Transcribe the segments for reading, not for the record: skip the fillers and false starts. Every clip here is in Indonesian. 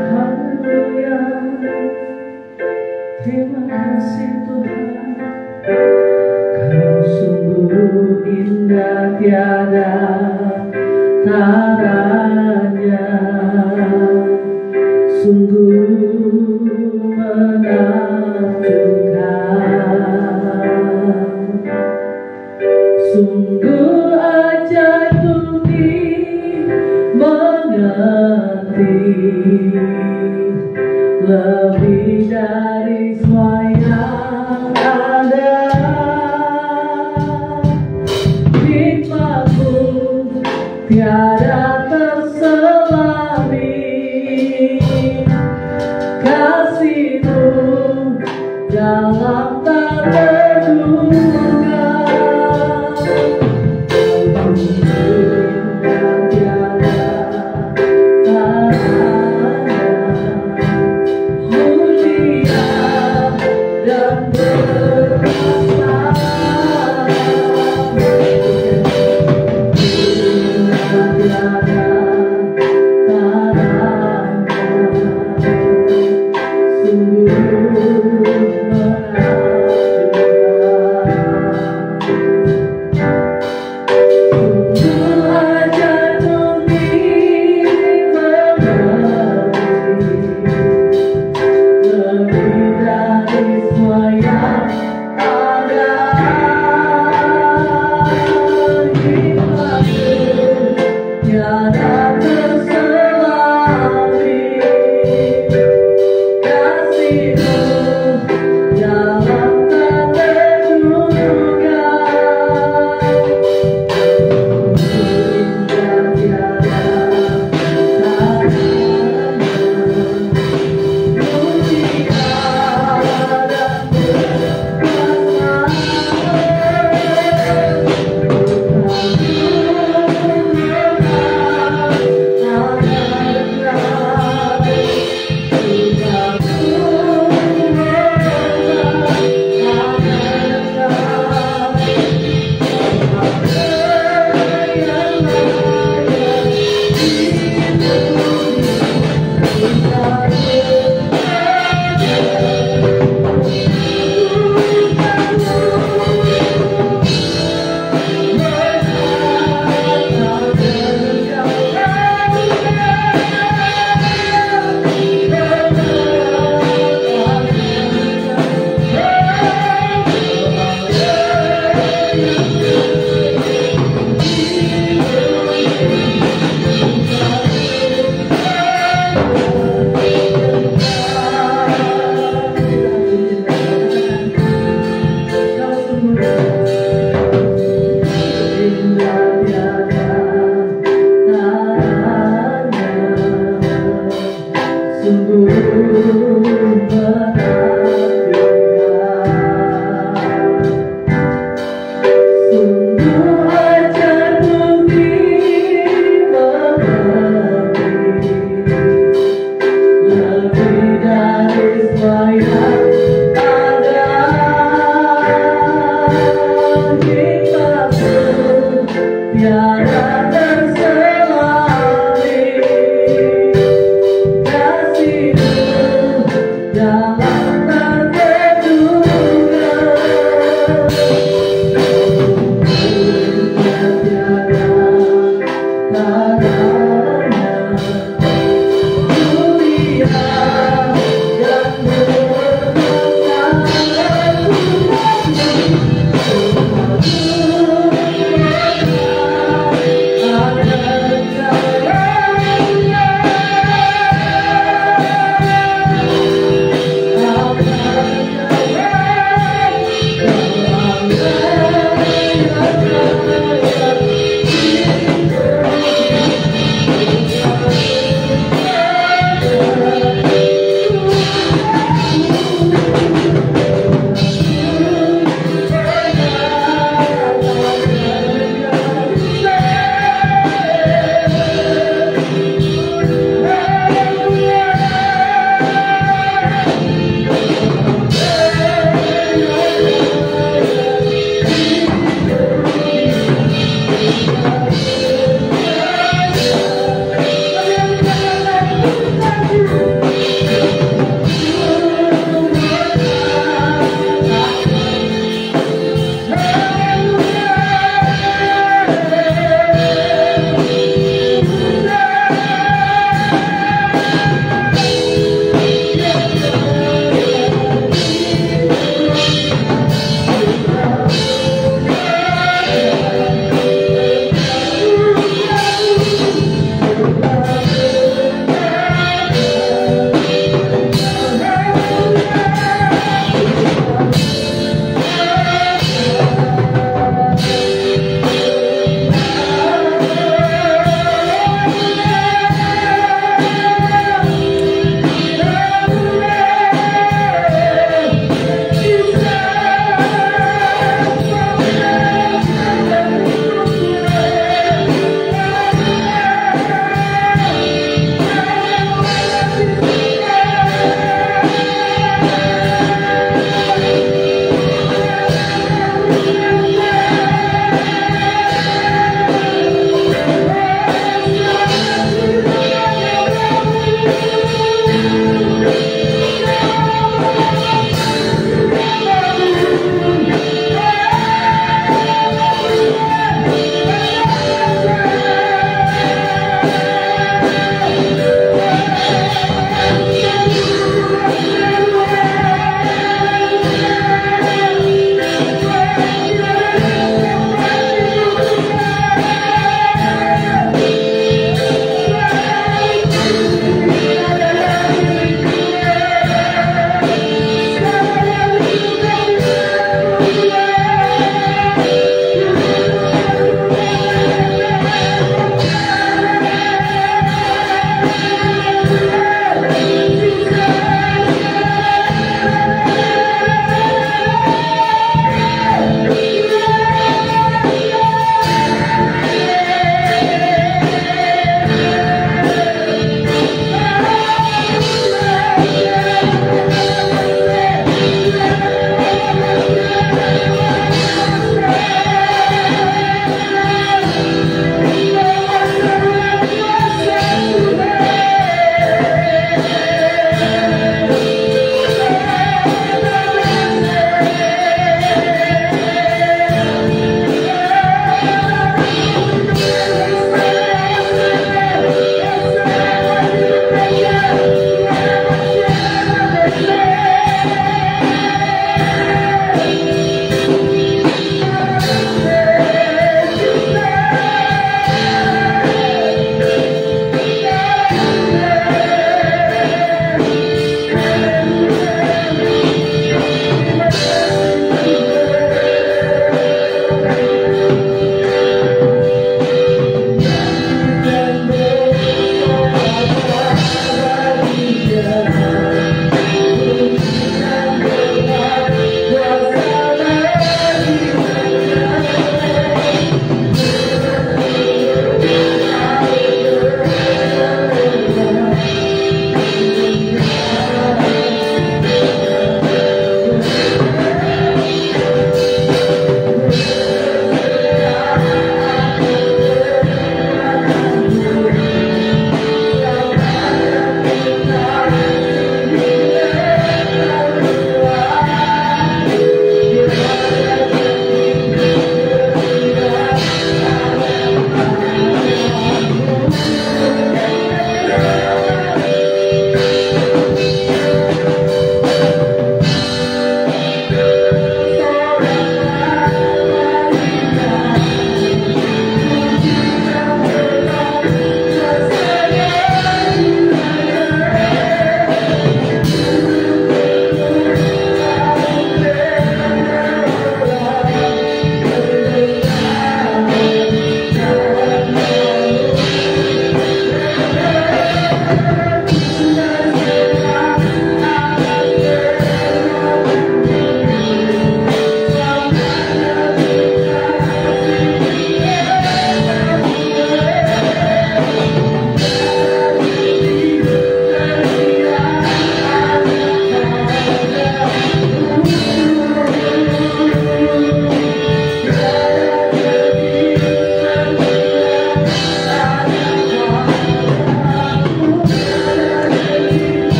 Haleluya, terima kasih Tuhan. Kau sungguh indah tiada taranya, sungguh menakjubkan, sungguh ajaib mengerti, lebih dari semua yang ada. Hikmatmu tiada terselami, kasihmu dalam tak terduga.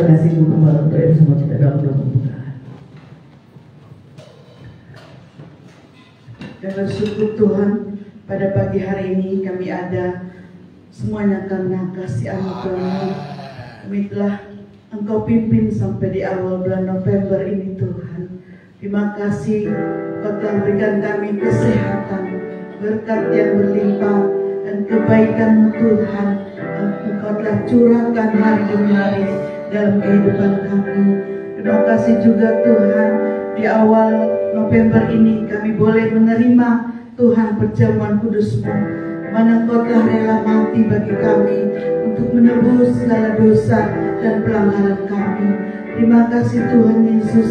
kasih Bu Gembala untuk itu semua kita dalam doa pembukaan. Dan bersyukur Tuhan, pada pagi hari ini kami ada semuanya karena kasih anugerah-Mu. Kami telah Engkau pimpin sampai di awal bulan November ini Tuhan. Terima kasih Engkau telah berikan kami kesehatan, berkat yang berlimpah, dan kebaikan-Mu Tuhan. Engkau telah curahkan hari demi hari dalam kehidupan kami. Terima kasih juga Tuhan, di awal November ini kami boleh menerima Tuhan perjamuan kudus-Mu, mana Engkau telah rela mati bagi kami untuk menebus segala dosa dan pelanggaran kami. Terima kasih Tuhan Yesus,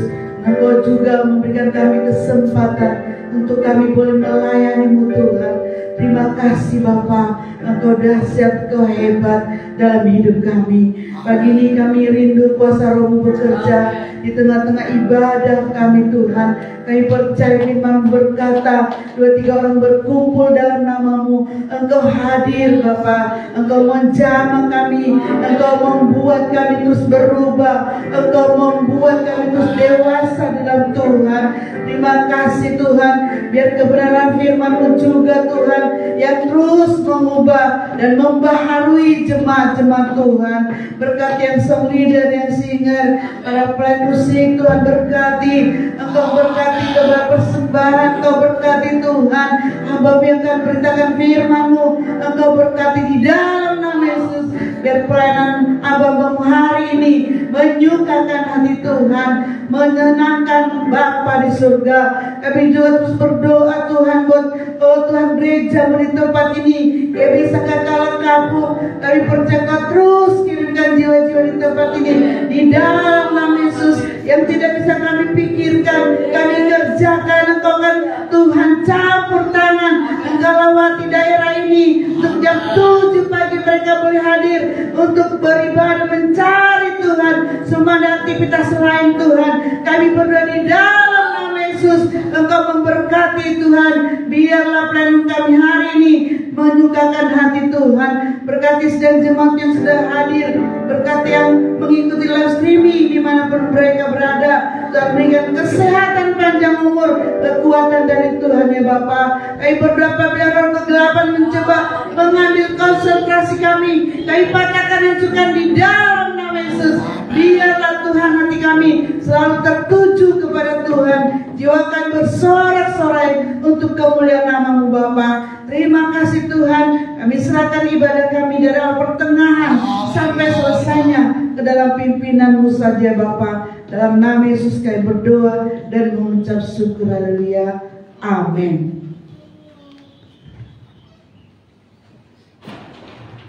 Engkau juga memberikan kami kesempatan untuk kami boleh melayani-Mu Tuhan. Terima kasih Bapa, Engkau dahsyat, Engkau hebat dalam hidup kami. Pagi ini kami rindu kuasa Roh-Mu bekerja di tengah-tengah ibadah kami Tuhan. Kami percaya firman berkata, 2-3 orang berkumpul dalam nama-Mu, Engkau hadir Bapa. Engkau menjamah kami, Engkau membuat kami terus berubah, Engkau membuat kami terus dewasa dalam Tuhan. Terima kasih Tuhan, biar kebenaran firman-Mu juga Tuhan yang terus mengubah dan membaharui jemaat-jemaat Tuhan. Berkati yang song leader, yang singer, para pelayan musik Tuhan berkati. Engkau berkati kepada persembahan, Engkau berkati Tuhan hamba-Mu yang akan beritakan firman-Mu. Engkau berkati di dalam nama Yesus. Biar pelayanan hamba-Mu hari ini menyukakan hati Tuhan, menyenangkan Bapa di surga. Kami juga terus berdoa Tuhan buat Tuhan gereja di tempat ini. Ya bisa katakan kamu, kami percaya Kau terus kirimkan jiwa-jiwa di tempat ini di dalam nama Yesus. Yang tidak bisa kami pikirkan, kami kerjakan. Engkau kan Tuhan campur tangan, Engkau lawati daerah ini untuk jam 7 pagi mereka boleh hadir untuk beribadah mencari Tuhan. Semua ada aktivitas lain Tuhan, kami berdoa di dalam nama Yesus. Engkau memberkati Tuhan. Biarlah pelayanan kami hari ini menyukakan hati Tuhan. Berkati sedang jemaat yang sudah hadir, berkati yang mengikuti live streaming dimanapun mereka berada. Tuhan berikan kesehatan, panjang umur, kekuatan dari Tuhan ya Bapa. Kami berdoa apabila roh kegelapan mencoba mengambil konsentrasi kami, kami patahkan dan hancurkan di dalam nama Yesus. Biarlah Tuhan hati kami selalu tertuju kepada Tuhan. Jiwa kami bersorak-sorai untuk kemuliaan nama-Mu Bapa. Terima kasih Tuhan. Kami serahkan ibadah kami dari awal pertengahan sampai selesainya ke dalam pimpinan-Mu saja Bapa. Dalam nama Yesus kami berdoa dan mengucap syukur. Haleluya. Amin.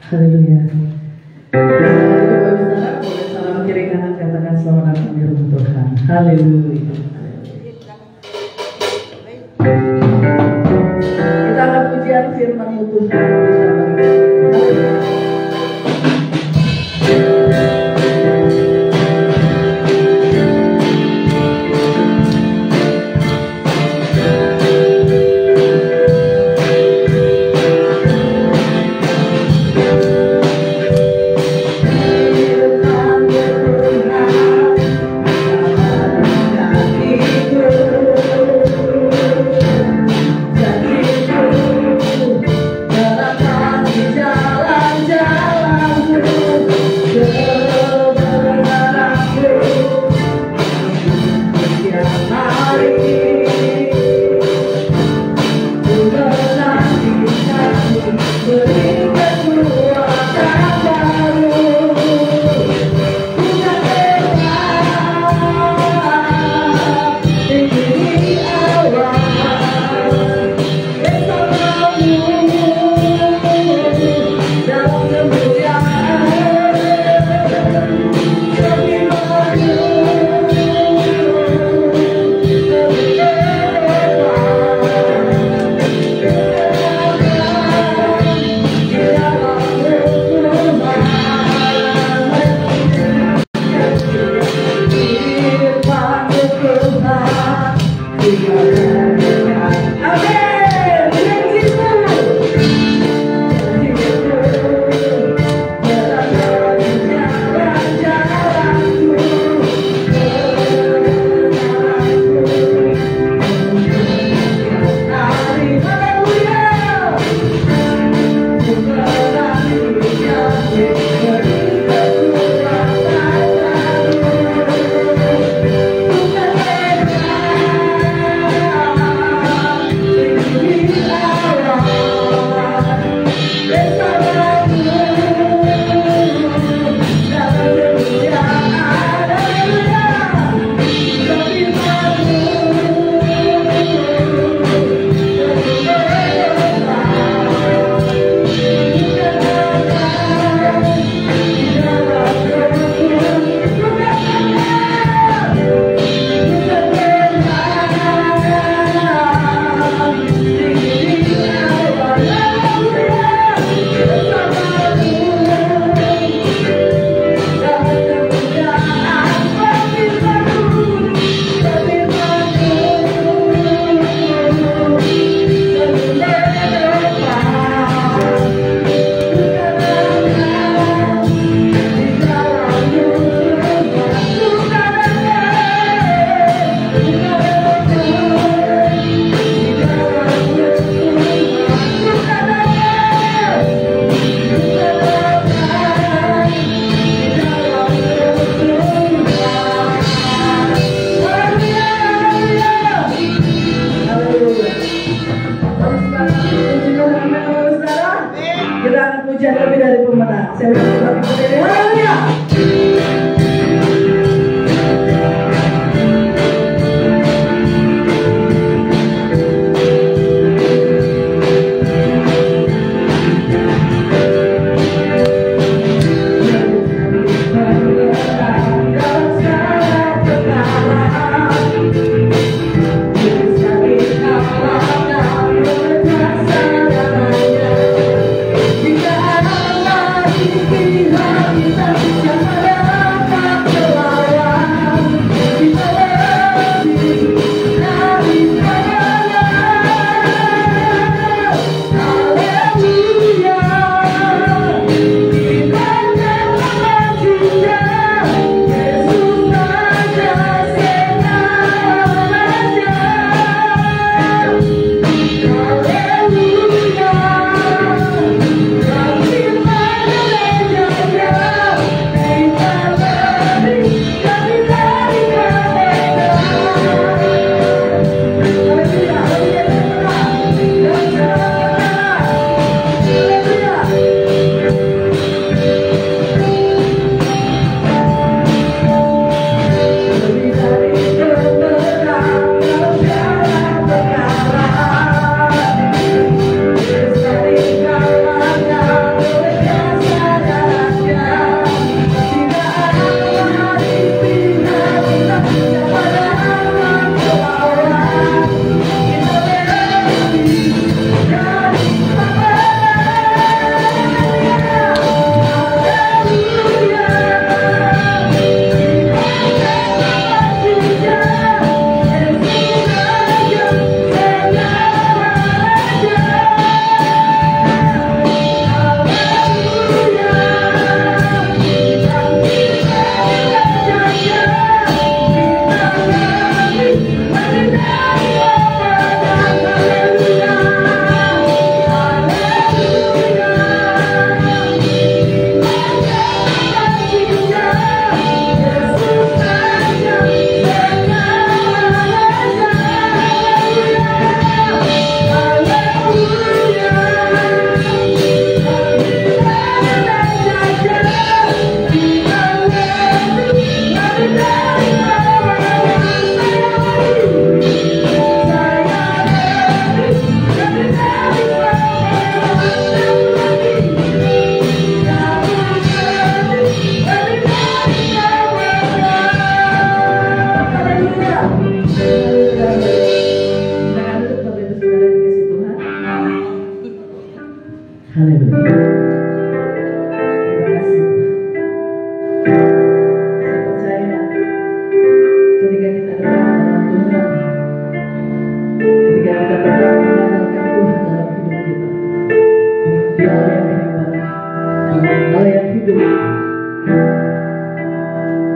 Haleluya. Boleh salam kiri kanan, katakan selamat datang di rumah Tuhan. Haleluya. Kita akan pujian firman-Mu Tuhan.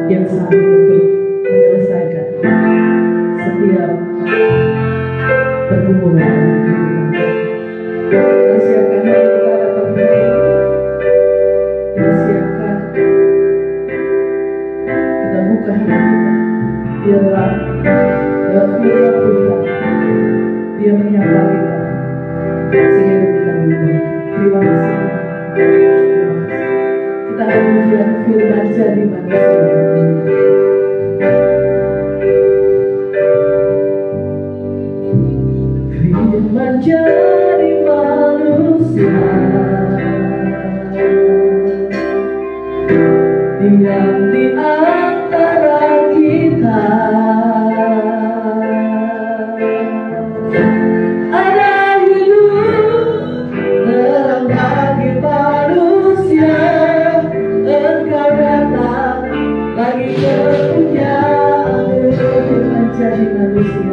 yang sanggup untuk menyelesaikan setiap pergumulan dalam kehidupan. Kita siapkan hati kita dapat berdiri. Kita siapkan, kita buka hati kita. Biarlah lewat firman Tuhan Dia menyapa kita sehingga hidup kita berubah. Terima kasih. Kita akan ujian firman jadi manusia. Firman jadi manusia, diam di antara kita. Ada hidup terang bagi manusia. Engkau datang bagi kepunyaan. Firman jadi manusia.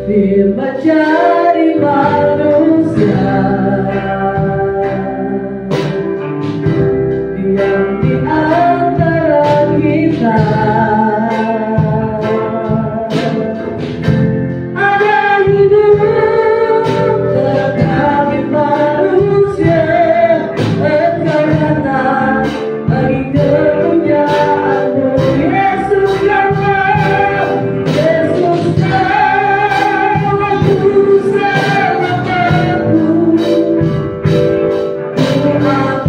Firman jadi manusia, diam di antara kita. Ada hidup terang bagi manusia. Engkau datang bagi kepunyaan-Mu. Yesus datang, Yesus datang, Aku selamatku. Aku Engkau Tuhan bagiku. Kau benar bagi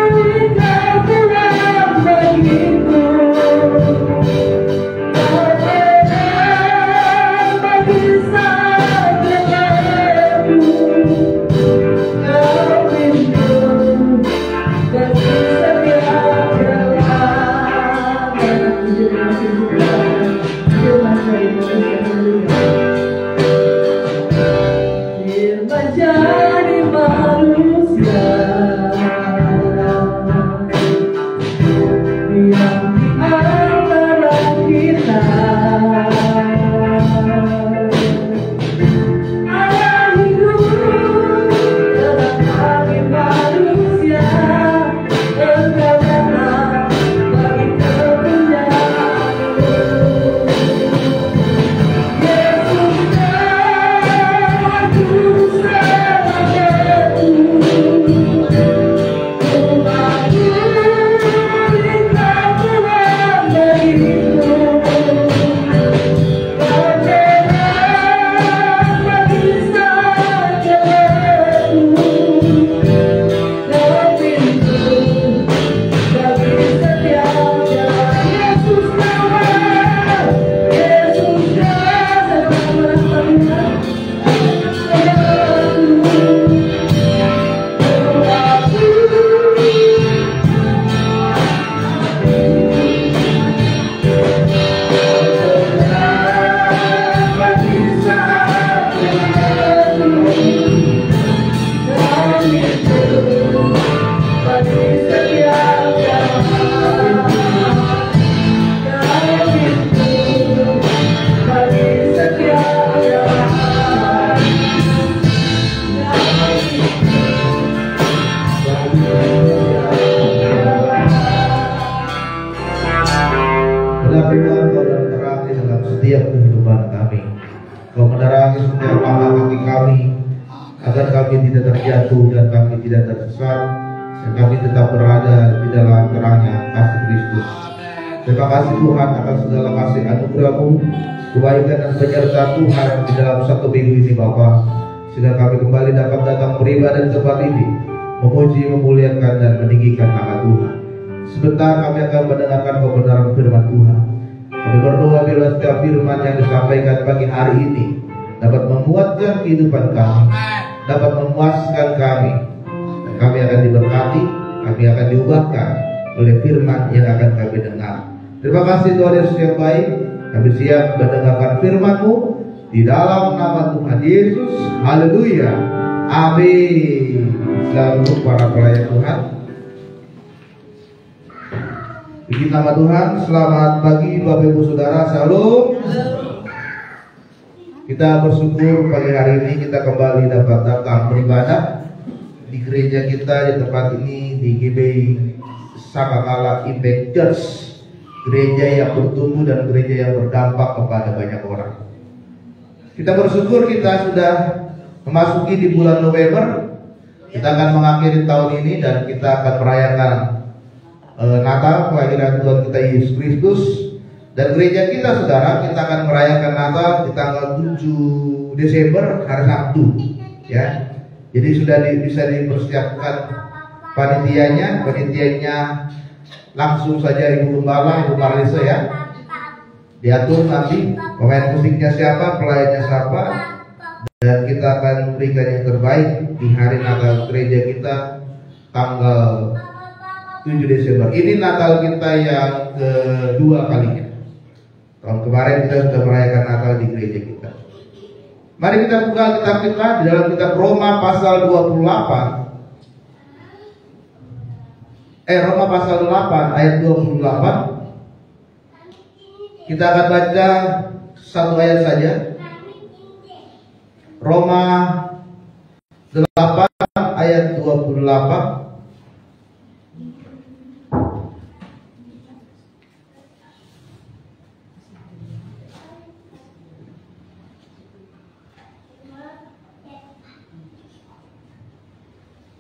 segalaku. Kau rindu bagi setiap jalan. Firman jadi manusia, diam di antara kita. Ada hidup terang bagi manusia. Engkau datang bagi kepunyaan-Mu. Yesus datang, Aku selamatku. Umatku Engkau Tuhan bagiku. Kau benar bagi segalaku. Kau pintu bagi setiap jalan. Yesus datang, Yesus datang, Tetapi Tuhan, Kau menerangi dalam setiap kehidupan kami. Kau menerangi setiap langkah kaki kami, agar kami tidak terjatuh dan kami tidak tersesat, dan kami tetap berada di dalam terangnya kasih Kristus. Terima kasih Tuhan atas segala kasih anugerah-Mu, kebaikan dan penyertaan Tuhan di dalam satu minggu ini Bapa, sehingga kami kembali dapat datang beribadah di tempat ini, memuji, memuliakan dan meninggikan nama Tuhan. Sebentar kami akan mendengarkan kebenaran firman Tuhan. Kami berdoa bila setiap firman yang disampaikan pagi hari ini dapat memuatkan kehidupan kami, dapat memuaskan kami, dan kami akan diberkati, kami akan diubahkan oleh firman yang akan kami dengar. Terima kasih Tuhan Yesus yang baik. Kami siap mendengarkan firman-Mu di dalam nama Tuhan Yesus. Haleluya. Amin. Selalu para pelayan Tuhan. Puji nama Tuhan. Selamat pagi Bapak Ibu Saudara. Shalom. Kita bersyukur pagi hari ini kita kembali dapat datang beribadah di gereja kita di tempat ini, di GBI Sakakala Impact Church, gereja yang bertumbuh dan gereja yang berdampak kepada banyak orang. Kita bersyukur kita sudah memasuki di bulan November. Kita akan mengakhiri tahun ini dan kita akan merayakan Natal, kelahiran Tuhan kita Yesus Kristus. Dan gereja kita, saudara, kita akan merayakan Natal di tanggal 7 Desember, hari Sabtu, ya. Jadi sudah bisa dipersiapkan panitianya langsung saja Ibu Gembala, Ibu Marlisa, ya. Diatur nanti pemain musiknya siapa, pelayannya siapa, dan kita akan memberikan yang terbaik di hari Natal gereja kita tanggal 7 Desember. Ini Natal kita yang kedua kalinya. Tahun kemarin kita sudah merayakan Natal di gereja kita. Mari kita buka kitab kita di dalam kitab Roma pasal 28. Roma pasal 8 ayat 28. Kita akan baca satu ayat saja. Roma 8 ayat 28.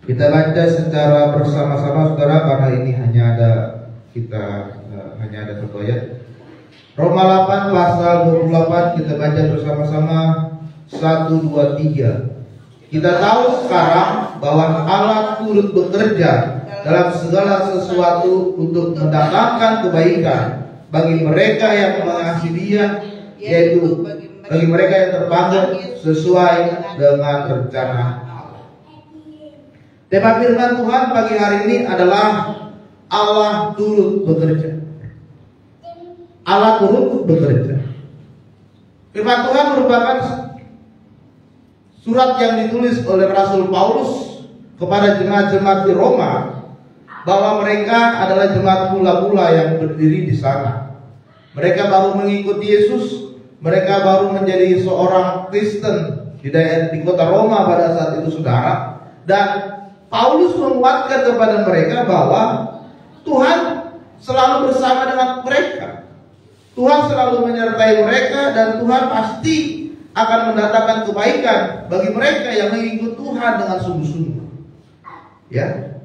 Kita baca secara bersama-sama, saudara, karena ini hanya ada satu ayat. Roma 8 pasal 28, kita baca bersama-sama 1, 2, 3. Kita tahu sekarang bahwa Allah turut bekerja dalam segala sesuatu untuk mendatangkan kebaikan bagi mereka yang mengasihi Dia, yaitu bagi mereka yang terpanggil sesuai dengan rencana. Tema firman Tuhan pagi hari ini adalah Allah turut bekerja. Allah turut bekerja. Firman Tuhan merupakan surat yang ditulis oleh Rasul Paulus kepada jemaat-jemaat di Roma, bahwa mereka adalah jemaat mula-mula yang berdiri di sana. Mereka baru mengikuti Yesus, mereka baru menjadi seorang Kristen di kota Roma pada saat itu, saudara. Dan Paulus menguatkan kepada mereka bahwa Tuhan selalu bersama dengan mereka. Tuhan selalu menyertai mereka dan Tuhan pasti akan mendatangkan kebaikan bagi mereka yang mengikut Tuhan dengan sungguh-sungguh. Ya.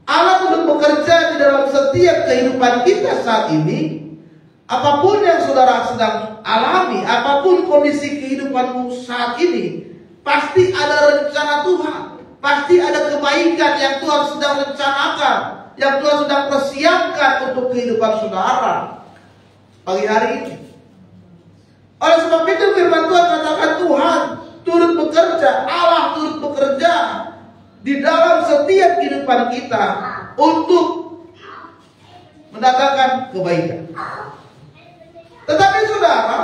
Allah turut bekerja di dalam setiap kehidupan kita saat ini. Apapun yang saudara sedang alami, apapun kondisi kehidupanmu saat ini, pasti ada rencana Tuhan. Pasti ada kebaikan yang Tuhan sedang rencanakan, yang Tuhan sedang persiapkan untuk kehidupan saudara pagi hari ini. Oleh sebab itu firman Tuhan katakan Tuhan turut bekerja, Allah turut bekerja di dalam setiap kehidupan kita untuk mendatangkan kebaikan. Tetapi saudara,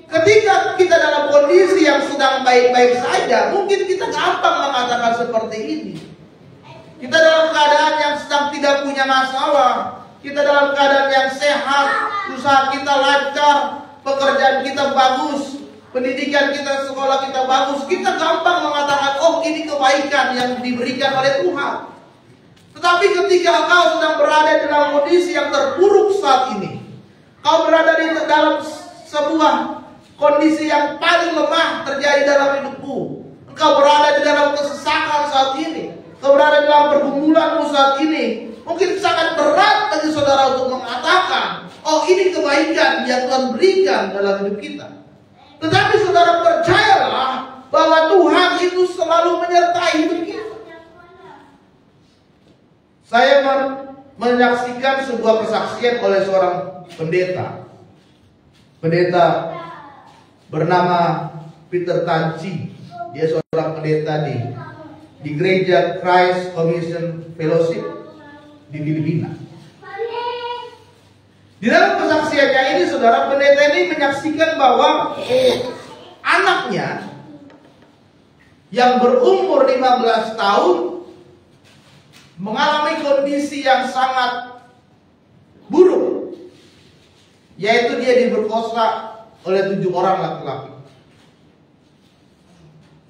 ketika kita dalam kondisi yang sedang baik-baik saja, mungkin kita gampang mengatakan seperti ini. Kita dalam keadaan yang sedang tidak punya masalah, kita dalam keadaan yang sehat, usaha kita lancar, pekerjaan kita bagus, pendidikan kita, sekolah kita bagus. Kita gampang mengatakan, oh ini kebaikan yang diberikan oleh Tuhan. Tetapi ketika kau sedang berada dalam kondisi yang terpuruk saat ini, kau berada di dalam sebuah kondisi yang paling lemah terjadi dalam hidupmu. Engkau berada di dalam kesesakan saat ini. Engkau berada dalam pergumulanmu saat ini. Mungkin sangat berat bagi saudara untuk mengatakan, oh ini kebaikan yang Tuhan berikan dalam hidup kita. Tetapi saudara percayalah bahwa Tuhan itu selalu menyertai hidup kita. Saya menyaksikan sebuah kesaksian oleh seorang pendeta. Pendeta bernama Peter Tanci. Dia seorang pendeta di gereja Christ Commission Fellowship di Filipina. Di dalam kesaksiannya ini, saudara, pendeta ini menyaksikan bahwa anaknya yang berumur 15 tahun mengalami kondisi yang sangat buruk, yaitu dia diperkosa oleh 7 orang laki-laki.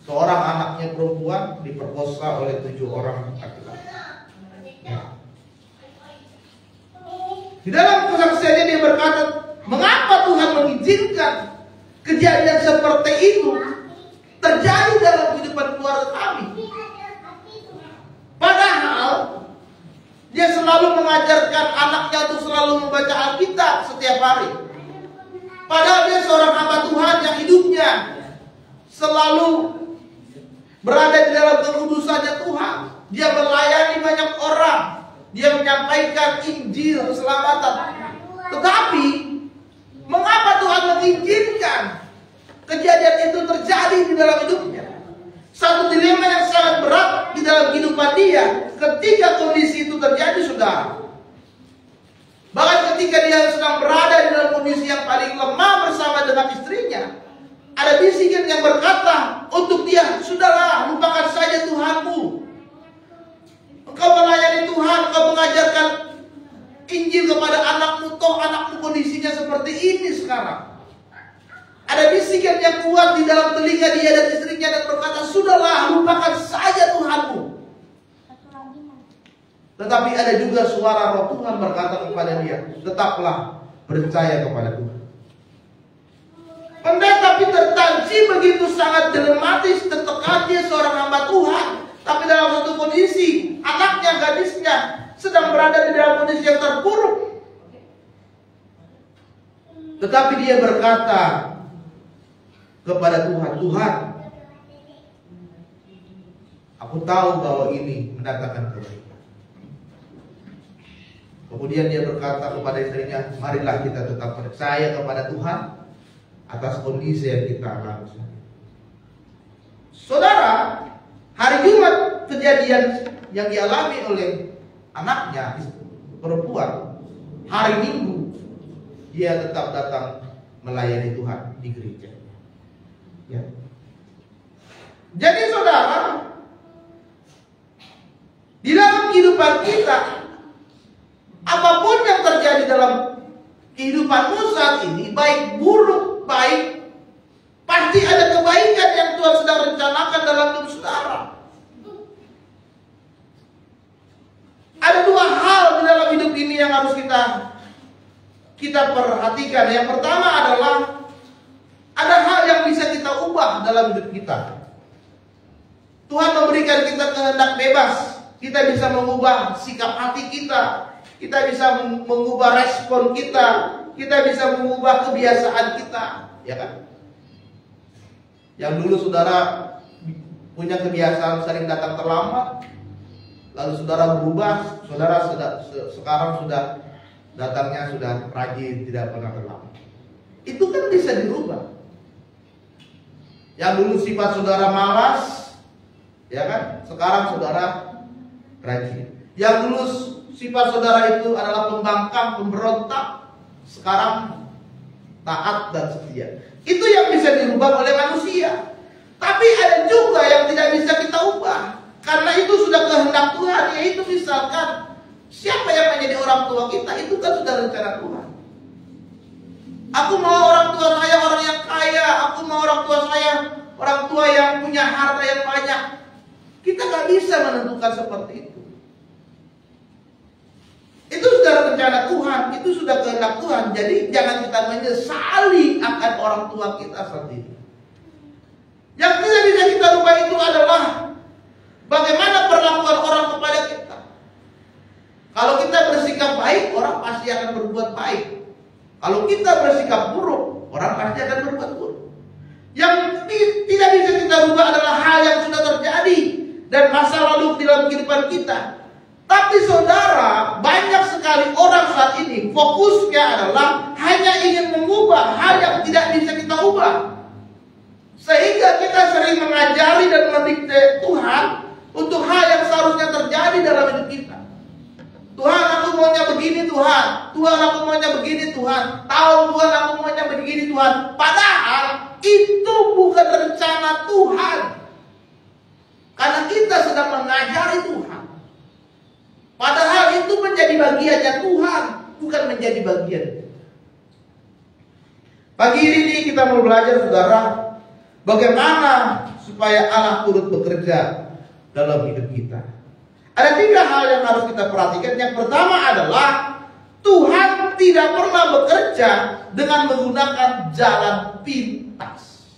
seorang anaknya perempuan diperkosa oleh 7 orang laki-laki. Ya. Di dalam kesaksiannya dia berkata, mengapa Tuhan mengizinkan kejadian seperti itu terjadi dalam kehidupan keluarga kami? Padahal dia selalu mengajarkan anaknya untuk selalu membaca Alkitab setiap hari. Padahal dia seorang hamba Tuhan yang hidupnya selalu berada di dalam kekudusannya Tuhan. Dia melayani banyak orang. Dia menyampaikan Injil keselamatan. Tetapi mengapa Tuhan mengizinkan kejadian itu terjadi di dalam hidupnya? Satu dilema yang sangat berat di dalam kehidupan dia ketika kondisi itu terjadi, saudara. Bahkan ketika dia sedang berada di dalam kondisi yang paling lemah bersama dengan istrinya, ada bisikan yang berkata untuk dia, sudahlah, lupakan saja Tuhanmu. Engkau melayani Tuhan, engkau mengajarkan Injil kepada anakmu, toh anakmu kondisinya seperti ini sekarang. Ada bisikan yang kuat di dalam telinga dia dan istrinya dan berkata, sudahlah, lupakan saja Tuhanmu. Tetapi ada juga suara roh Tuhan berkata kepada dia, tetaplah percaya kepada Tuhan. Pendeta Peter Tanci begitu sangat dilematis, tertekan, dia seorang hamba Tuhan. Tapi dalam satu kondisi, anaknya, gadisnya sedang berada di dalam kondisi yang terpuruk. Tetapi dia berkata kepada Tuhan, Tuhan, aku tahu bahwa ini mendatangkan kebaikan. Kemudian dia berkata kepada istrinya, marilah kita tetap percaya kepada Tuhan atas kondisi yang kita alami. Saudara, hari Jumat kejadian yang dialami oleh anaknya perempuan, hari Minggu dia tetap datang melayani Tuhan di gereja. Ya. Jadi saudara, di dalam kehidupan kita, apapun yang terjadi dalam kehidupanmu saat ini, baik buruk, baik, pasti ada kebaikan yang Tuhan sedang rencanakan dalam hidup saudara. Ada 2 hal di dalam hidup ini yang harus kita perhatikan. Yang pertama adalah ada hal yang bisa kita ubah dalam hidup kita. Tuhan memberikan kita kehendak bebas. Kita bisa mengubah sikap hati kita. Kita bisa mengubah respon kita. Kita bisa mengubah kebiasaan kita, ya kan? Yang dulu saudara punya kebiasaan sering datang terlambat, lalu saudara berubah, saudara sekarang sudah datangnya sudah rajin, tidak pernah terlambat. Itu kan bisa dirubah. Yang dulu sifat saudara malas, ya kan? Sekarang saudara rajin. Yang dulu sifat saudara itu adalah pembangkang, pemberontak, sekarang taat dan setia. Itu yang bisa dirubah oleh manusia. Tapi ada juga yang tidak bisa kita ubah, karena itu sudah kehendak Tuhan. Yaitu misalkan siapa yang menjadi orang tua kita, itu kan sudah rencana Tuhan. Aku mau orang tua saya orang yang kaya, aku mau orang tua saya orang tua yang punya harta yang banyak. Kita gak bisa menentukan seperti itu. Itu sudah rencana Tuhan, itu sudah kehendak Tuhan. Jadi jangan kita menyesali akan orang tua kita saat ini. Yang tidak bisa kita rubah itu adalah bagaimana perlakuan orang kepada kita. Kalau kita bersikap baik, orang pasti akan berbuat baik. Kalau kita bersikap buruk, orang pasti akan berbuat buruk. Yang tidak bisa kita rubah adalah hal yang sudah terjadi dan masa lalu dalam kehidupan kita. Tapi saudara, banyak sekali orang saat ini fokusnya adalah hanya ingin mengubah hal yang tidak bisa kita ubah. Sehingga kita sering mengajari dan mendikte Tuhan untuk hal yang seharusnya terjadi dalam hidup kita. Tuhan, aku maunya begini Tuhan. Tuhan, aku maunya begini Tuhan. Tahu Tuhan, aku maunya begini Tuhan. Padahal itu bukan rencana Tuhan. Karena kita sedang mengajari Tuhan. Padahal itu menjadi bagiannya Tuhan, bukan menjadi bagian. Pagi ini kita mau belajar saudara, bagaimana supaya Allah turut bekerja dalam hidup kita. Ada 3 hal yang harus kita perhatikan. Yang pertama adalah Tuhan tidak pernah bekerja dengan menggunakan jalan pintas.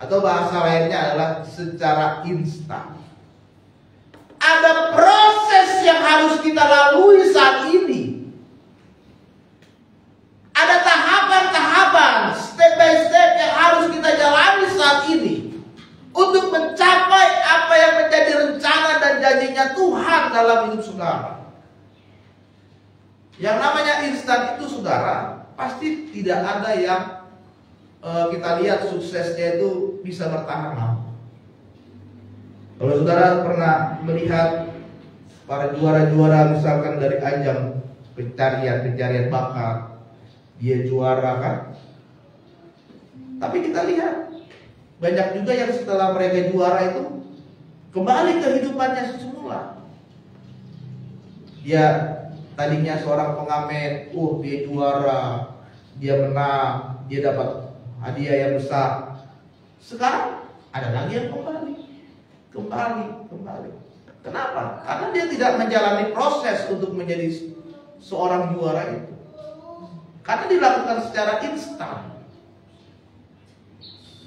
Atau bahasa lainnya adalah secara instan. Ada proses yang harus kita lalui saat ini. Ada tahapan-tahapan, step by step yang harus kita jalani saat ini untuk mencapai apa yang menjadi rencana dan janjinya Tuhan dalam hidup saudara. Yang namanya instan itu saudara, pasti tidak ada yang kita lihat suksesnya itu bisa bertahan lama. Kalau saudara pernah melihat para juara-juara misalkan dari ajang pencarian bakat, dia juara kan? Tapi kita lihat banyak juga yang setelah mereka juara itu kembali kehidupannya semula. Dia tadinya seorang pengamen, dia juara, dia menang, dia dapat hadiah yang besar. Sekarang ada lagi yang kembali. Kenapa? Karena dia tidak menjalani proses untuk menjadi seorang juara itu. Karena dilakukan secara instan,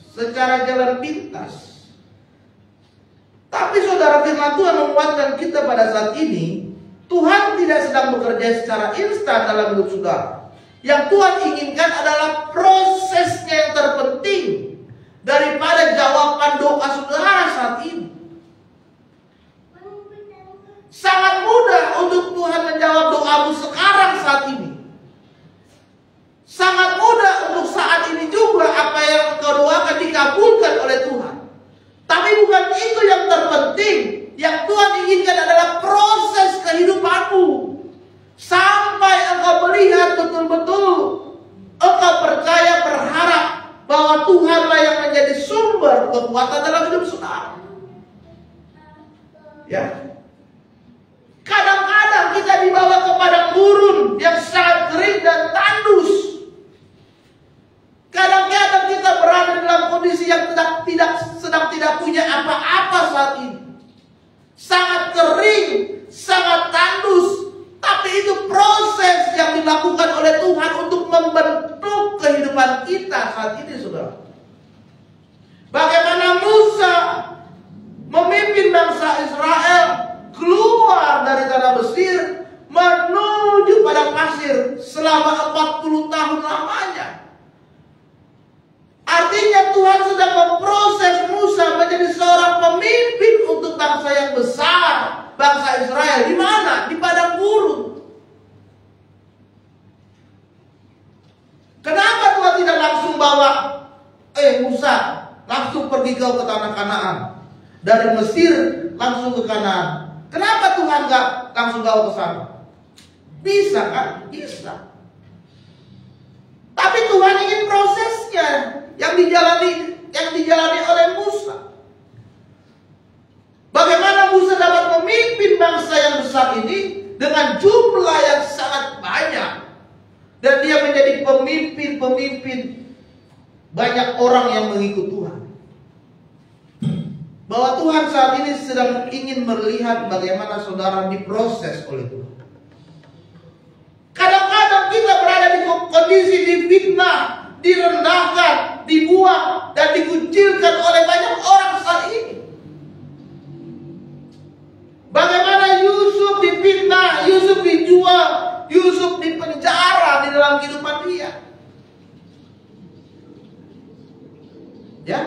secara jalan pintas. Tapi saudara, firman Tuhan menguatkan kita pada saat ini, Tuhan tidak sedang bekerja secara instan dalam hidup saudara. Yang Tuhan inginkan adalah prosesnya yang terpenting daripada jawaban doa saudara saat ini. Sangat mudah untuk Tuhan menjawab doamu sekarang saat ini. Sangat mudah untuk saat ini juga apa yang engkau doakan dikabulkan oleh Tuhan. Tapi bukan itu yang terpenting. Yang Tuhan inginkan adalah proses kehidupanmu. Sampai engkau melihat betul-betul, engkau percaya, berharap bahwa Tuhanlah yang menjadi sumber kekuatan dalam hidup saudara. Ya. Kadang-kadang kita dibawa ke padang gurun yang sangat kering dan tandus. Kadang-kadang kita berada dalam kondisi yang sedang tidak punya apa-apa saat ini. Sangat kering, sangat tandus. Tapi itu proses yang dilakukan oleh Tuhan untuk membentuk kehidupan kita saat ini, saudara. Bagaimana Musa memimpin bangsa Israel keluar dari tanah Mesir menuju padang pasir selama 40 tahun lamanya. Artinya Tuhan sedang memproses Musa menjadi seorang pemimpin untuk bangsa yang besar, bangsa Israel. Di mana? Di padang gurun. Kenapa Tuhan tidak langsung bawa Musa langsung pergi ke tanah Kanaan? Dari Mesir langsung ke Kanaan. Kenapa Tuhan nggak langsung bawa ke sana? Bisa kan? Bisa. Tapi Tuhan ingin prosesnya yang dijalani oleh Musa. Bagaimana Musa dapat memimpin bangsa yang besar ini dengan jumlah yang sangat banyak, dan dia menjadi pemimpin banyak orang yang mengikut Tuhan. Bahwa Tuhan saat ini sedang ingin melihat bagaimana saudara diproses oleh Tuhan. Kadang-kadang kita berada di kondisi difitnah, direndahkan, dibuang, dan dikucilkan oleh banyak orang saat ini. Bagaimana Yusuf difitnah, Yusuf dijual, Yusuf dipenjara di dalam kehidupan dia. Ya.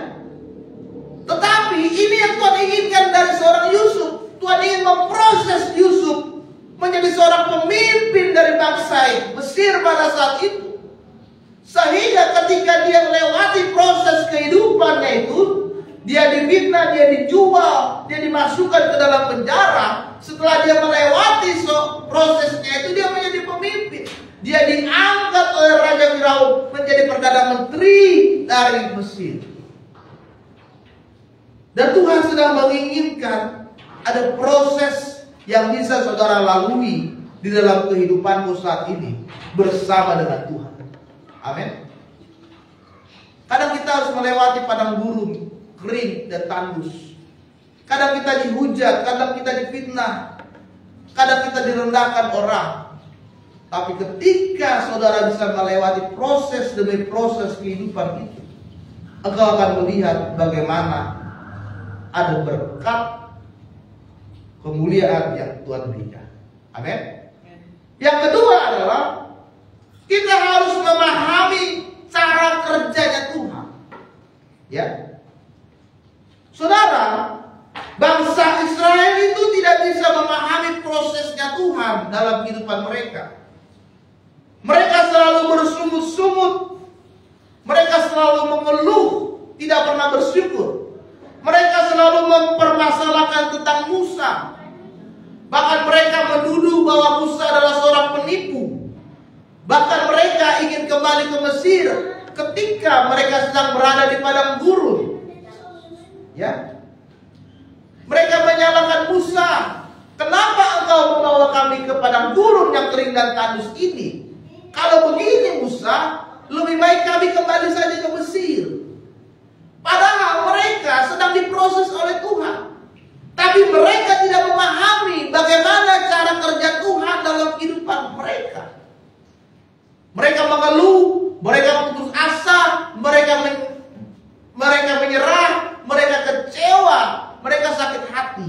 Tetapi ini yang Tuhan inginkan dari seorang Yusuf. Tuhan ingin memproses Yusuf menjadi seorang pemimpin dari bangsa Mesir pada saat itu. Sehingga ketika dia melewati proses kehidupannya itu, dia difitnah, dia dijual, dia dimasukkan ke dalam penjara. Setelah dia melewati prosesnya itu, dia menjadi pemimpin. Dia diangkat oleh Raja Firaun menjadi Perdana Menteri dari Mesir. Dan Tuhan sedang menginginkan ada proses yang bisa saudara lalui di dalam kehidupanmu saat ini bersama dengan Tuhan. Amin. Kadang kita harus melewati padang gurun. kering dan tandus. Kadang kita dihujat, kadang kita difitnah, kadang kita direndahkan orang. Tapi ketika saudara bisa melewati proses demi proses kehidupan itu, engkau akan melihat bagaimana ada berkat kemuliaan yang Tuhan berikan. Amin. Yang kedua adalah kita harus memahami cara kerjanya Tuhan. Ya, saudara, bangsa Israel itu tidak bisa memahami prosesnya Tuhan dalam kehidupan mereka. Mereka selalu bersungut-sungut, mereka selalu mengeluh, tidak pernah bersyukur. Mereka selalu mempermasalahkan tentang Musa. Bahkan mereka menuduh bahwa Musa adalah seorang penipu. Bahkan mereka ingin kembali ke Mesir ketika mereka sedang berada di padang gurun. Ya, mereka menyalahkan Musa. Kenapa engkau membawa kami ke padang gurun yang kering dan tandus ini? Kalau begini Musa, lebih baik kami kembali saja ke Mesir. Padahal mereka sedang diproses oleh Tuhan. Tapi mereka tidak memahami bagaimana cara kerja Tuhan dalam kehidupan mereka. Mereka mengeluh, mereka putus asa, mereka menyerah, mereka kecewa, mereka sakit hati.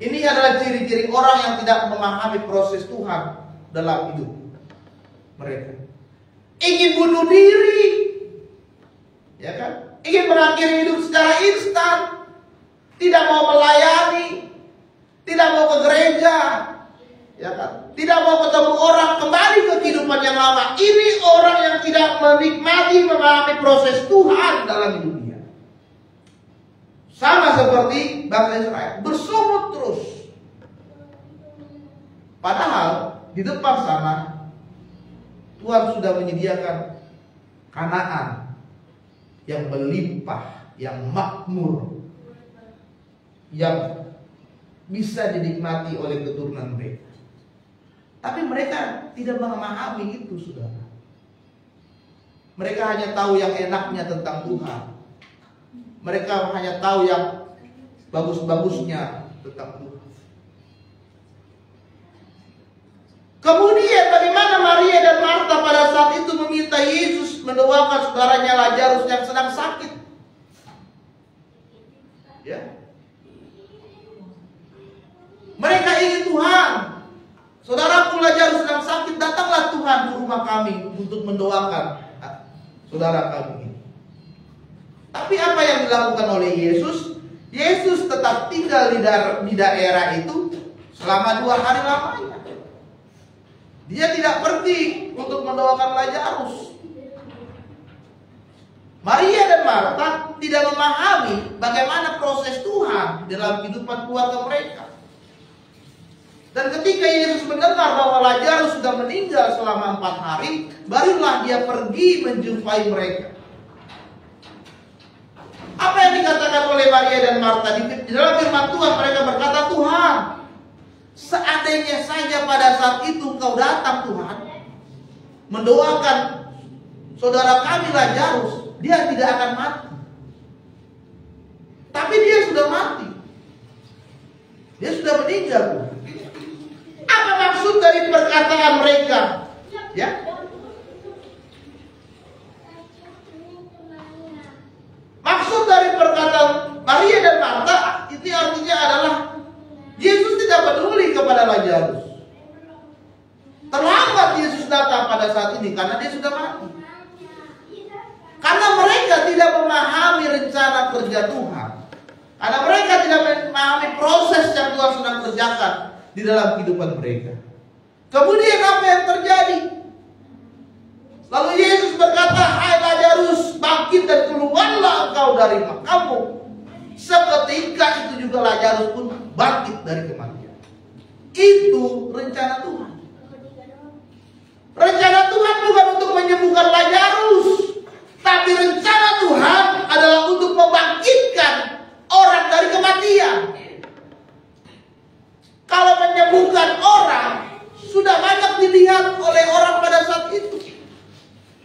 Ini adalah ciri-ciri orang yang tidak memahami proses Tuhan dalam hidup mereka. Ingin bunuh diri, ya kan? Ingin mengakhiri hidup secara instan, tidak mau melayani, tidak mau ke gereja, ya kan? Tidak mau ketemu orang, kembali ke kehidupan yang lama. Ini orang yang tidak menikmati, memahami proses Tuhan dalam hidupnya. Sama seperti bangsa Israel, bersungut terus. Padahal di depan sana Tuhan sudah menyediakan Kanaan yang melimpah, yang makmur, yang bisa dinikmati oleh keturunan mereka. Tapi mereka tidak memahami itu, saudara. Mereka hanya tahu yang enaknya tentang Tuhan. Mereka hanya tahu yang bagus-bagusnya tentang Tuhan. Kemudian bagaimana Maria dan Marta pada saat itu meminta Yesus mendoakan saudaranya Lazarus yang sedang sakit. Ya. Mereka ingin Tuhan. Saudaraku Lazarus sedang sakit, datanglah Tuhan ke rumah kami untuk mendoakan saudara kami. Tapi apa yang dilakukan oleh Yesus? Yesus tetap tinggal di daerah itu selama 2 hari lamanya. Dia tidak pergi untuk mendoakan Lazarus. Maria dan Marta tidak memahami bagaimana proses Tuhan dalam kehidupan keluarga mereka. Dan ketika Yesus mendengar bahwa Lazarus sudah meninggal selama 4 hari, barulah dia pergi menjumpai mereka. Apa yang dikatakan oleh Maria dan Marta? Di dalam firman Tuhan mereka berkata, Tuhan, seandainya saja pada saat itu Engkau datang Tuhan, mendoakan saudara kami Lazarus, dia tidak akan mati. Tapi dia sudah mati. Dia sudah meninggal. Apa maksud dari perkataan mereka? Ya. Maksud dari perkataan Maria dan Marta itu artinya adalah Yesus tidak peduli kepada Lazarus. Terlambat Yesus datang pada saat ini karena dia sudah mati. Karena mereka tidak memahami rencana kerja Tuhan. Karena mereka tidak memahami proses yang Tuhan sedang kerjakan di dalam kehidupan mereka. Kemudian apa yang terjadi? Lalu Yesus berkata, hai Lazarus, bangkit dan keluarlah engkau dari makamu. Seketika itu juga Lazarus pun bangkit dari kematian. Itu rencana Tuhan. Rencana Tuhan bukan untuk menyembuhkan Lazarus, tapi rencana Tuhan adalah untuk membangkitkan orang dari kematian. Kalau menyembuhkan orang sudah banyak dilihat oleh orang pada saat itu.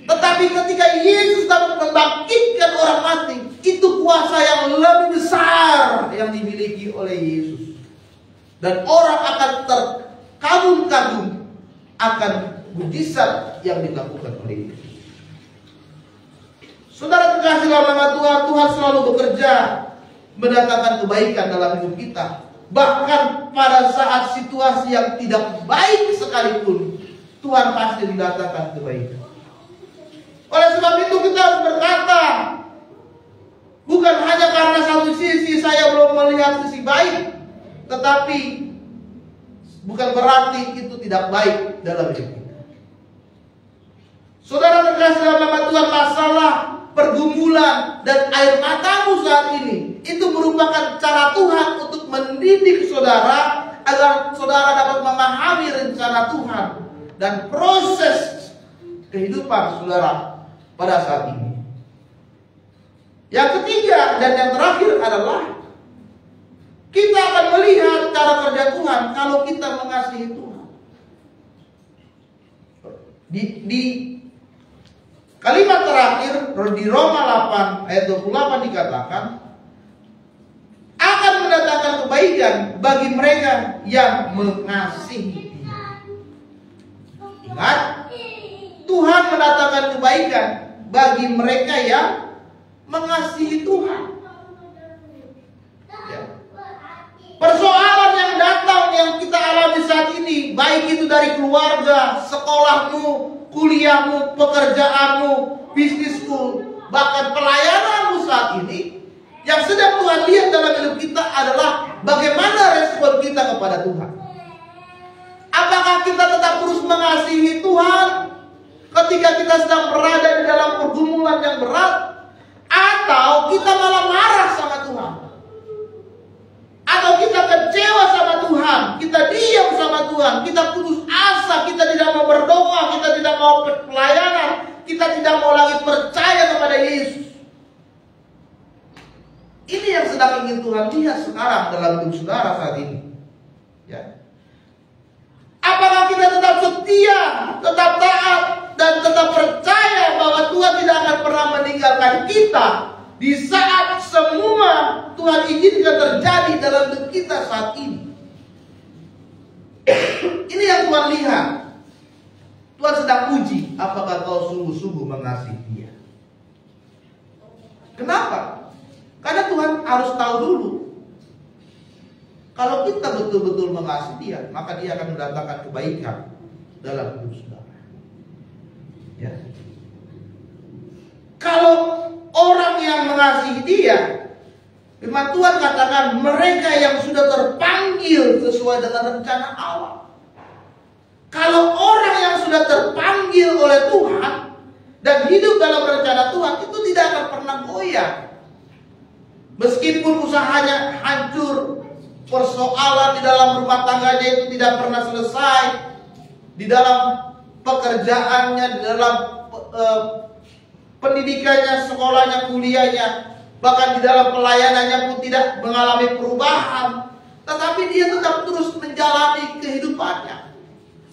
Tetapi ketika Yesus dapat membangkitkan orang mati, itu kuasa yang dimiliki oleh Yesus. Dan orang akan terkagum-kagum akan mujizat yang dilakukan oleh Yesus. Saudara terkasih dalam nama Tuhan, Tuhan selalu bekerja mendatangkan kebaikan dalam hidup kita. Bahkan pada saat situasi yang tidak baik sekalipun, Tuhan pasti mendatangkan kebaikan. Oleh sebab itu kita harus berkata, bukan hanya karena satu sisi saya belum melihat sisi baik, tetapi bukan berarti itu tidak baik dalam hidup kita. Saudara terkasih dalam nama Tuhan, masalah pergumulan dan air matamu saat ini itu merupakan cara Tuhan untuk mendidik saudara agar saudara dapat memahami rencana Tuhan dan proses kehidupan saudara pada saat ini. Yang ketiga dan yang terakhir adalah kita akan melihat cara kerja Tuhan kalau kita mengasihi Tuhan. Di kalimat terakhir di Roma 8 ayat 28 dikatakan akan mendatangkan kebaikan bagi mereka yang mengasihi Dia. Ingat, Tuhan mendatangkan kebaikan bagi mereka yang mengasihi Tuhan. Ya. Persoalan yang datang yang kita alami saat ini, baik itu dari keluarga, sekolahmu, kuliahmu, pekerjaanmu, bisnismu, bahkan pelayananmu saat ini, yang sedang Tuhan lihat dalam hidup kita adalah bagaimana respon kita kepada Tuhan. Apakah kita tetap terus mengasihi Tuhan ketika kita sedang berada di dalam pergumulan yang berat, atau kita malah marah sama Tuhan, atau kita kecewa sama Tuhan, kita diam sama Tuhan, kita putus asa, kita tidak mau berdoa, kita tidak mau pelayanan, kita tidak mau lagi percaya kepada Yesus. Ini yang sedang ingin Tuhan lihat sekarang dalam hidup saudara saat ini. Ya. Apakah kita tetap setia, tetap taat, dan tetap percaya bahwa Tuhan tidak akan pernah meninggalkan kita di saat semua Tuhan izinkan terjadi dalam hidup kita saat ini. Ini yang Tuhan lihat. Tuhan sedang uji apakah kau sungguh-sungguh mengasihi Dia. Kenapa? Karena Tuhan harus tahu dulu, kalau kita betul-betul mengasihi Dia, maka Dia akan mendatangkan kebaikan dalam hidup saudara. Ya. Kalau orang yang mengasihi Dia, firman Tuhan katakan mereka yang sudah terpanggil sesuai dengan rencana Allah. Kalau orang yang sudah terpanggil oleh Tuhan dan hidup dalam rencana Tuhan, itu tidak akan pernah goyah. Meskipun usahanya hancur, persoalan di dalam rumah tangganya itu tidak pernah selesai, di dalam pekerjaannya, di dalam pendidikannya, sekolahnya, kuliahnya, bahkan di dalam pelayanannya pun tidak mengalami perubahan, tetapi dia tetap terus menjalani kehidupannya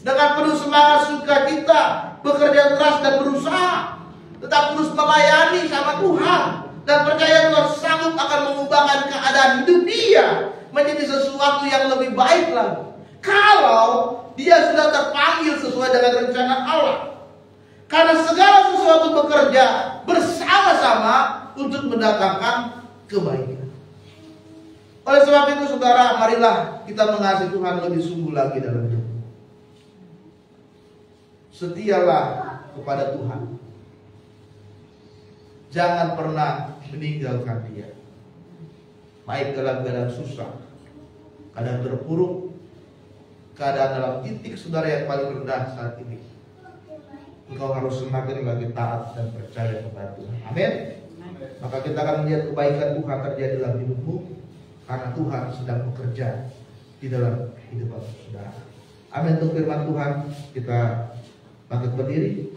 dengan penuh semangat, sukacita, bekerja keras dan berusaha, tetap terus melayani sama Tuhan dan percaya Tuhan sanggup akan mengubahkan keadaan hidup dia menjadi sesuatu yang lebih baik lagi. Kalau dia sudah terpanggil sesuai dengan rencana Allah. Karena segala sesuatu bekerja bersama-sama untuk mendatangkan kebaikan. Oleh sebab itu saudara, marilah kita mengasihi Tuhan lebih sungguh lagi dalam hidup. Setialah kepada Tuhan. Jangan pernah meninggalkan Dia. Baik dalam keadaan susah, keadaan terpuruk, keadaan dalam titik saudara yang paling rendah saat ini, engkau harus semakin lagi taat dan percaya kepada Tuhan. Amin. Maka kita akan melihat kebaikan Tuhan terjadi dalam hidupmu, karena Tuhan sedang bekerja di dalam hidup saudara. Amin. Untuk firman Tuhan, kita bangkit berdiri.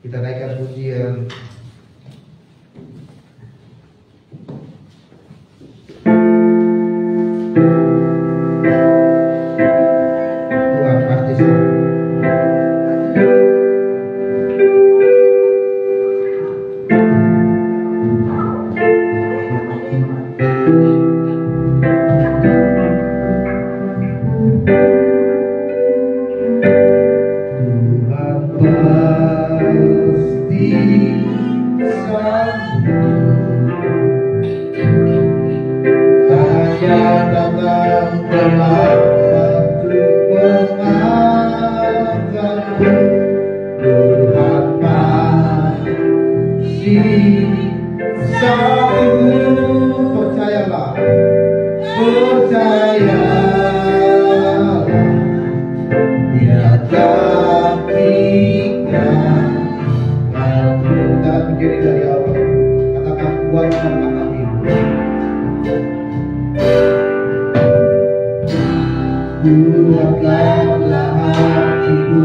Kita naikkan pujian Tuhan pasti sembuh. Tuhan masih satu. Percayalah, percayalah, Dia akan tinggal. Dan begini dari Allah, katakan kuatkanlah hatimu. Kuatkanlah hatimu,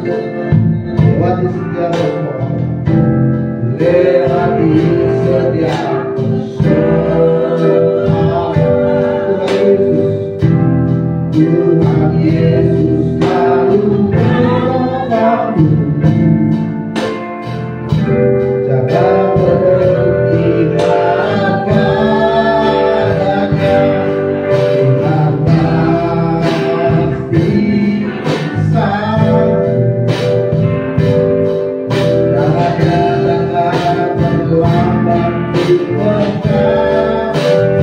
lewati setiap persoalan, lewati setiap Tuhan Yesus selalu menolongmu. Jangan berhenti padanya, Tuhan pasti sanggup. Jangan terlambat berkata-kata, Tuhan pasti sanggup.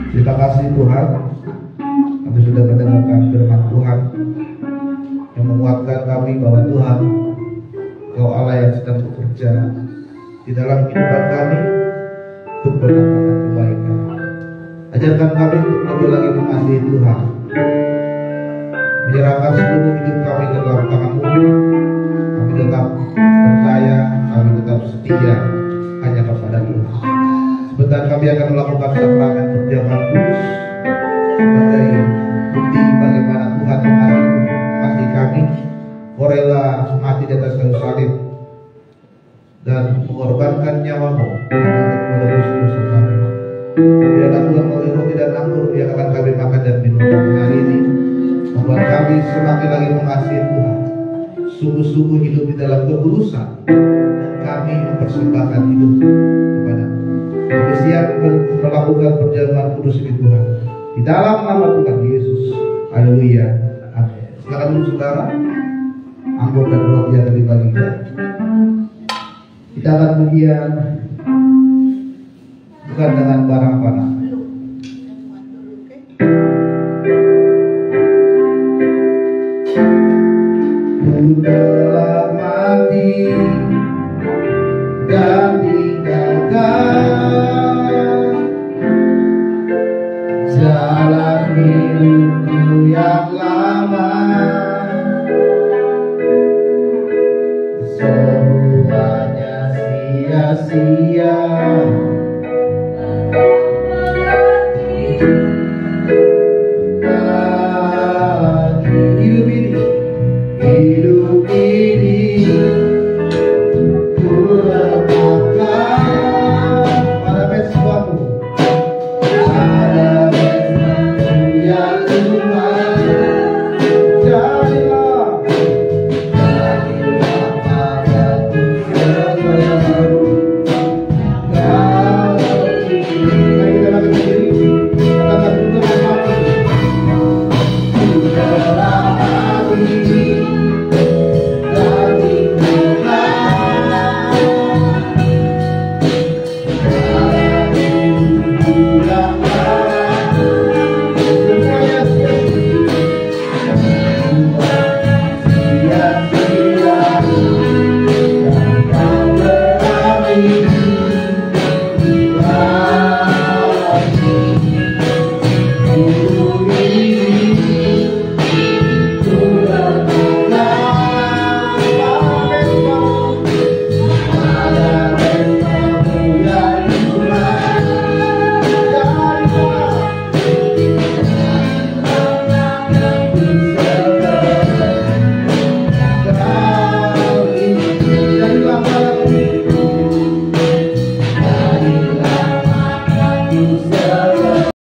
Terima kasih Tuhan, kami sudah mendengarkan firman Tuhan yang menguatkan kami bahwa Tuhan, Kau Allah yang sedang bekerja di dalam kehidupan kami untuk mendatangkan kebaikan. Ajarkan kami untuk lebih lagi mengasihi Tuhan, menyerahkan seluruh hidup kami ke dalam tangan-Mu. Kami tetap percaya, kami tetap setia hanya kepada Tuhan. Sebentar kami akan melakukan sakramen perjamuan kudus sebagai bukti bagaimana Tuhan mengasihi kami. Kau rela mati di atas kayu salib dan mengorbankan nyawa-Mu untuk menebus dosa kami. Biarlah Tuhan melalui roti dan anggur yang akan kami makan dan minum hari ini membuat kami semakin lagi mengasihi Tuhan, sungguh-sungguh hidup di dalam ketulusan. Kami mempersembahkan hidup kepada-Mu. Kami siap melakukan perjamuan kudus ini Tuhan, di dalam nama Tuhan Yesus. Haleluya. Amin. Silakan dulu saudara, anggur dan roti yang dibagikan. Kita akan kemudian bukan dengan barang panah. Ku telah mati dan tinggalkan jalan hidupku yang lama. Semuanya sia-sia.